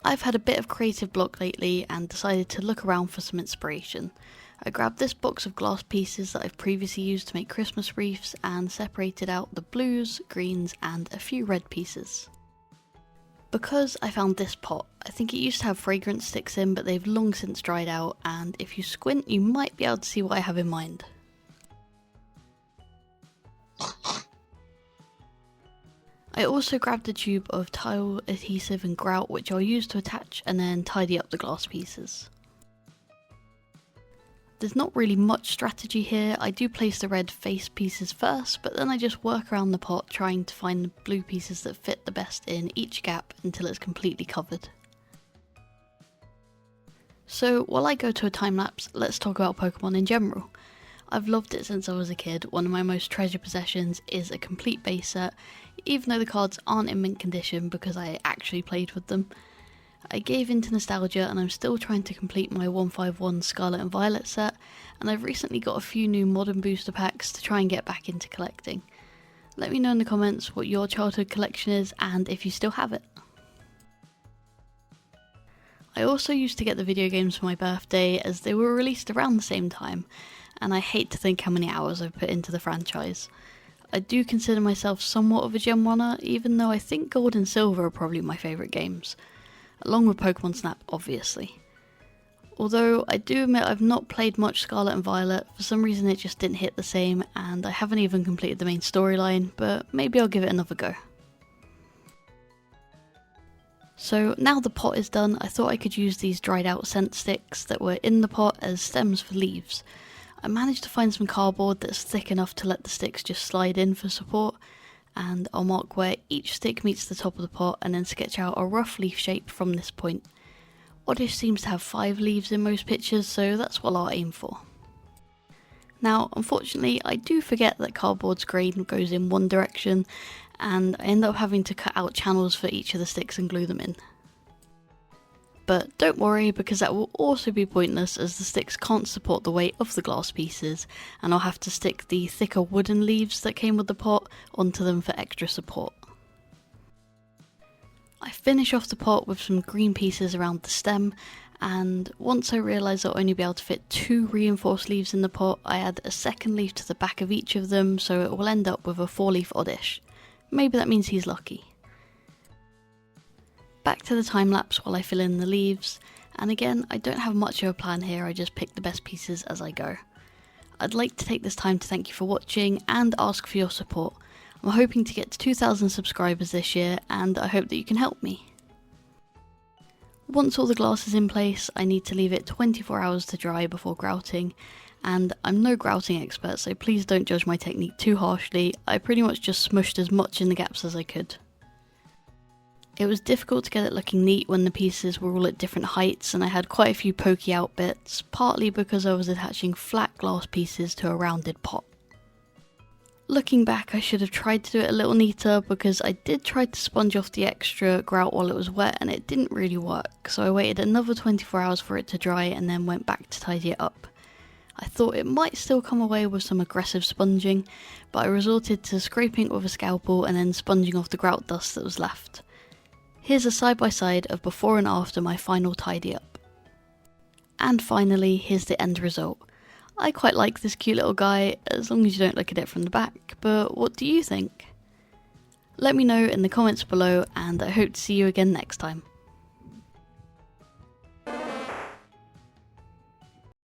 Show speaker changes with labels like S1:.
S1: I've had a bit of creative block lately and decided to look around for some inspiration. I grabbed this box of glass pieces that I've previously used to make Christmas wreaths and separated out the blues, greens and a few red pieces. Because I found this pot, I think it used to have fragrance sticks in, but they've long since dried out, and if you squint you might be able to see what I have in mind. I also grabbed a tube of tile adhesive and grout which I'll use to attach and then tidy up the glass pieces. There's not really much strategy here. I do place the red face pieces first, but then I just work around the pot trying to find the blue pieces that fit the best in each gap until it's completely covered. So while I go to a time lapse, let's talk about Pokemon in general. I've loved it since I was a kid. One of my most treasured possessions is a complete base set, even though the cards aren't in mint condition because I actually played with them. I gave into nostalgia and I'm still trying to complete my 151 Scarlet and Violet set, and I've recently got a few new modern booster packs to try and get back into collecting. Let me know in the comments what your childhood collection is and if you still have it. I also used to get the video games for my birthday as they were released around the same time, and I hate to think how many hours I've put into the franchise. I do consider myself somewhat of a gem runner, even though I think Gold and Silver are probably my favourite games. Along with Pokemon Snap, obviously. Although I do admit I've not played much Scarlet and Violet, for some reason it just didn't hit the same, and I haven't even completed the main storyline, but maybe I'll give it another go. So now the pot is done, I thought I could use these dried out scent sticks that were in the pot as stems for leaves. I managed to find some cardboard that's thick enough to let the sticks just slide in for support, and I'll mark where each stick meets the top of the pot and then sketch out a rough leaf shape from this point. Oddish seems to have 5 leaves in most pictures, so that's what I'll aim for. Now, unfortunately, I do forget that cardboard's grain goes in one direction, and I end up having to cut out channels for each of the sticks and glue them in. But don't worry, because that will also be pointless as the sticks can't support the weight of the glass pieces, and I'll have to stick the thicker wooden leaves that came with the pot onto them for extra support. I finish off the pot with some green pieces around the stem, and once I realise I'll only be able to fit 2 reinforced leaves in the pot, I add a second leaf to the back of each of them, so it will end up with a 4-leaf Oddish. Maybe that means he's lucky. Back to the time lapse while I fill in the leaves, and again I don't have much of a plan here, I just pick the best pieces as I go. I'd like to take this time to thank you for watching and ask for your support. I'm hoping to get to 2,000 subscribers this year, and I hope that you can help me. Once all the glass is in place, I need to leave it 24 hours to dry before grouting, and I'm no grouting expert, so please don't judge my technique too harshly. I pretty much just smushed as much in the gaps as I could. It was difficult to get it looking neat when the pieces were all at different heights and I had quite a few pokey out bits, partly because I was attaching flat glass pieces to a rounded pot. Looking back, I should have tried to do it a little neater because I did try to sponge off the extra grout while it was wet and it didn't really work, so I waited another 24 hours for it to dry and then went back to tidy it up. I thought it might still come away with some aggressive sponging, but I resorted to scraping it with a scalpel and then sponging off the grout dust that was left. Here's a side by side of before and after my final tidy up. And finally, here's the end result. I quite like this cute little guy, as long as you don't look at it from the back, but what do you think? Let me know in the comments below, and I hope to see you again next time.